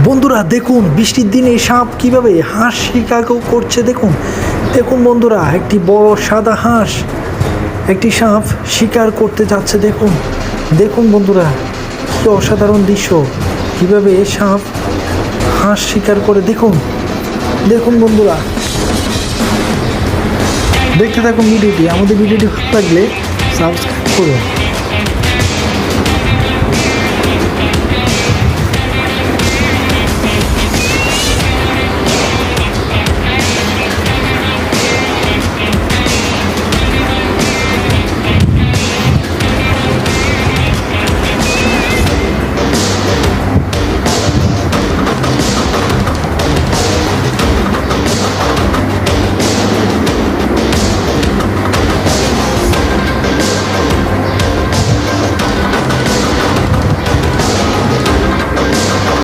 বন্ধুরা দেখুন, বৃষ্টির দিনে সাপ কিভাবে হাঁস শিকার করছে। দেখুন দেখুন বন্ধুরা, একটি বড় সাদা হাঁস একটি সাপ শিকার করতে যাচ্ছে। দেখুন দেখুন বন্ধুরা, কি অসাধারণ দৃশ্য, কিভাবে সাপ হাঁস শিকার করে। দেখুন দেখুন বন্ধুরা, দেখতে থাকুন ভিডিওটি। আমাদের ভিডিওটি ভালো লাগলে সাবস্ক্রাইব করুন।